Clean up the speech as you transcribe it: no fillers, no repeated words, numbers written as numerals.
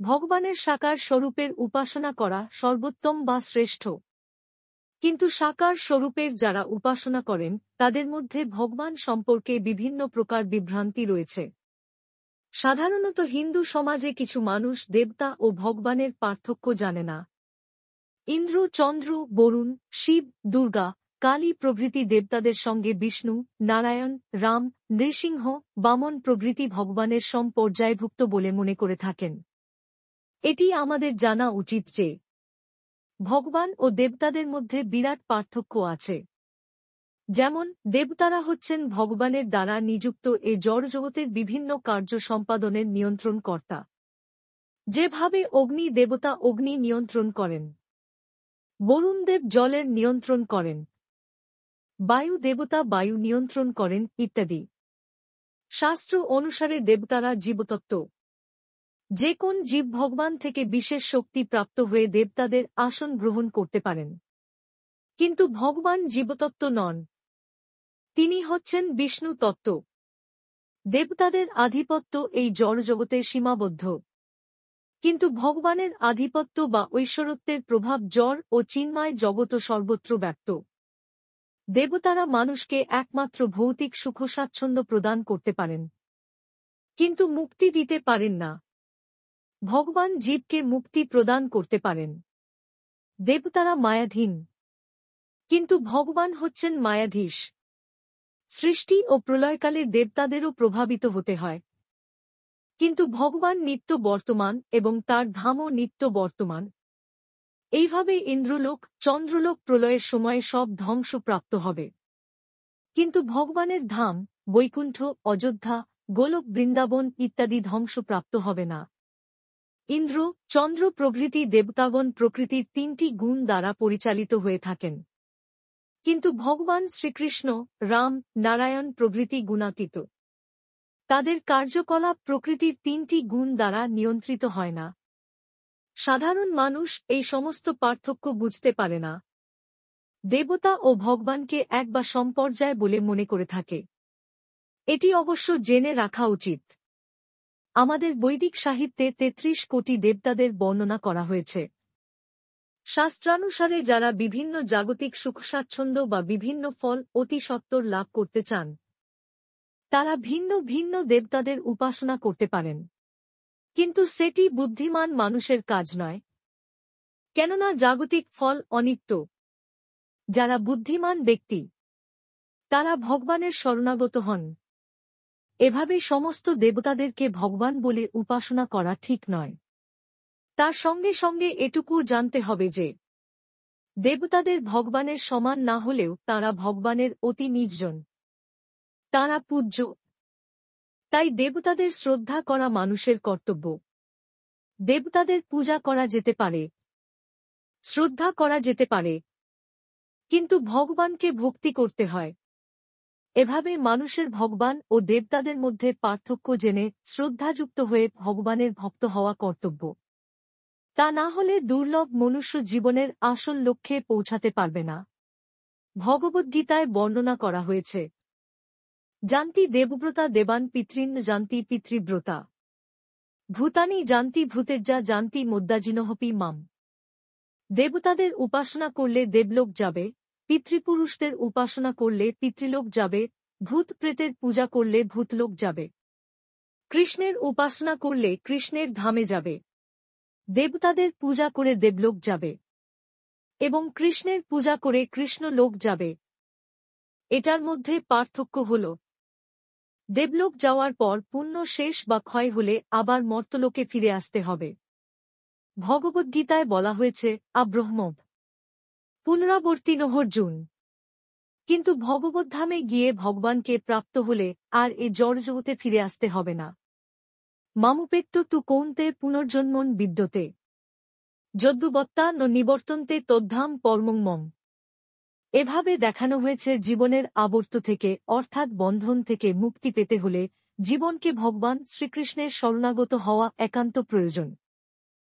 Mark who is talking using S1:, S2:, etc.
S1: ভগবানের সাকার স্বরূপের উপাসনা করা সর্বোত্তম বা শ্রেষ্ঠ। কিন্তু সাকার স্বরূপের যারা উপাসনা করেন তাদের মধ্যে ভগবান সম্পর্কে বিভিন্ন প্রকার বিভ্রান্তি রয়েছে। সাধারণত হিন্দু সমাজে কিছু মানুষ দেবতা ও ভগবানের পার্থক্য জানে না। ইন্দ্র, চন্দ্র, বরুণ, শিব, দুর্গা, কালী প্রভৃতি দেবতাদের সঙ্গে বিষ্ণু, নারায়ণ, রাম, নৃসিংহ, বামন প্রভৃতি ভগবানের সমপর্যায়ভুক্ত বলে মনে করে থাকেন। এটি আমাদের জানা উচিত যে ভগবান ও দেবতাদের মধ্যে বিরাট পার্থক্য আছে। যেমন দেবতারা হচ্ছেন ভগবানের দ্বারা নিযুক্ত এ জড়জগতের বিভিন্ন কার্য সম্পাদনের নিয়ন্ত্রণকর্তা। যেভাবে অগ্নি দেবতা অগ্নি নিয়ন্ত্রণ করেন, বরুণদেব জলের নিয়ন্ত্রণ করেন, বায়ু দেবতা বায়ু নিয়ন্ত্রণ করেন ইত্যাদি। শাস্ত্র অনুসারে দেবতারা জীবতত্ত্ব। যে কোন জীব ভগবান থেকে বিশেষ শক্তি প্রাপ্ত হয়ে দেবতাদের আসন গ্রহণ করতে পারেন। কিন্তু ভগবান জীবতত্ত্ব নন, তিনি হচ্ছেন বিষ্ণু তত্ত্ব। দেবতাদের আধিপত্য এই জড়জগতে সীমাবদ্ধ, কিন্তু ভগবানের আধিপত্য বা ঐশ্বরত্বের প্রভাব জড় ও চিন্ময় জগৎ সর্বত্র ব্যপ্ত। দেবতারা মানুষকে একমাত্র ভৌতিক সুখস্বাচ্ছন্দ্য প্রদান করতে পারেন, কিন্তু মুক্তি দিতে পারেন না। ভগবান জীবকে মুক্তি প্রদান করতে পারেন। দেবতারা মায়াধীন, কিন্তু ভগবান হচ্ছেন মায়াধীশ। সৃষ্টি ও প্রলয়কালে দেবতাদেরও প্রভাবিত হতে হয়, কিন্তু ভগবান নিত্য বর্তমান এবং তার ধামও নিত্য বর্তমান। এইভাবে ইন্দ্রলোক, চন্দ্রলোক প্রলয়ের সময় সব ধ্বংসপ্রাপ্ত হবে, কিন্তু ভগবানের ধাম, বৈকুণ্ঠ, অযোধ্যা, গোলক, বৃন্দাবন ইত্যাদি ধ্বংসপ্রাপ্ত হবে না। ইন্দ্র, চন্দ্র প্রভৃতি দেবতাগণ প্রকৃতির ৩টি গুণ দ্বারা পরিচালিত হয়ে থাকেন, কিন্তু ভগবান শ্রীকৃষ্ণ, রাম, নারায়ণ প্রভৃতি গুণাতীত। তাদের কার্যকলাপ প্রকৃতির ৩টি গুণ দ্বারা নিয়ন্ত্রিত হয় না। সাধারণ মানুষ এই সমস্ত পার্থক্য বুঝতে পারে না। দেবতা ও ভগবানকে এক বা সম্পর্যায় বলে মনে করে থাকে। এটি অবশ্য জেনে রাখা উচিত। আমাদের বৈদিক সাহিত্যে ৩৩ কোটি দেবতাদের বর্ণনা করা হয়েছে। শাস্ত্রানুসারে যারা বিভিন্ন জাগতিক সুখস্বাচ্ছন্দ্য বা বিভিন্ন ফল অতি সত্বর লাভ করতে চান, তারা ভিন্ন ভিন্ন দেবতাদের উপাসনা করতে পারেন, কিন্তু সেটি বুদ্ধিমান মানুষের কাজ নয়, কেননা জাগতিক ফল অনিত্য। যারা বুদ্ধিমান ব্যক্তি, তারা ভগবানের শরণাগত হন। এভাবে সমস্ত দেবতাদেরকে ভগবান বলে উপাসনা করা ঠিক নয়। তার সঙ্গে সঙ্গে এটুকু জানতে হবে যে দেবতাদের ভগবানের সমান না হলেও তাঁরা ভগবানের অতি নিজজন, তাঁরা পূজ্য। তাই দেবতাদের শ্রদ্ধা করা মানুষের কর্তব্য। দেবতাদের পূজা করা যেতে পারে, শ্রদ্ধা করা যেতে পারে, কিন্তু ভগবানকে ভক্তি করতে হয়। এভাবে মানুষের ভগবান ও দেবতাদের মধ্যে পার্থক্য জেনে শ্রদ্ধাযুক্ত হয়ে ভগবানের ভক্ত হওয়া কর্তব্য। তা না হলে দুর্লভ মনুষ্য জীবনের আসল লক্ষ্যে পৌঁছাতে পারবে না। ভগবদ্গীতায় বর্ণনা করা হয়েছে, জান্তি দেবব্রতা দেবান পিতৃন জান্তি পিতৃব্রতা, ভূতানি জান্তি ভূতেজ্জা জান্তি মুদ্দাজিনহপি মাম। দেবতাদের উপাসনা করলে দেবলোক যাবে, পিতৃপুরুষদের উপাসনা করলে পিতৃলোক যাবে, ভূত প্রেতের পূজা করলে ভূতলোক যাবে, কৃষ্ণের উপাসনা করলে কৃষ্ণের ধামে যাবে, দেবতাদের পূজা করে দেবলোক যাবে, এবং কৃষ্ণের পূজা করে কৃষ্ণলোক যাবে। এটার মধ্যে পার্থক্য হল, দেবলোক যাওয়ার পর পুণ্য শেষ বা ক্ষয় হলে আবার মর্তলোকে ফিরে আসতে হবে। ভগবদ্গীতায় বলা হয়েছে আব্রহ্মব পুনরাবর্তিনহর্জুন। কিন্তু ভগবদ্ধামে গিয়ে ভগবানকে প্রাপ্ত হলে আর এ জড়জগতে ফিরে আসতে হবে না। মামুপেত্য তু কৌন্তে পুনর্জন্মন বিদ্যতে যদ্যুবত্তা ন নিবর্তন্তে তদ্ধাম পরমং মম। এভাবে দেখানো হয়েছে জীবনের আবর্ত থেকে অর্থাৎ বন্ধন থেকে মুক্তি পেতে হলে জীবনকে ভগবান শ্রীকৃষ্ণের শরণাগত হওয়া একান্ত প্রয়োজন।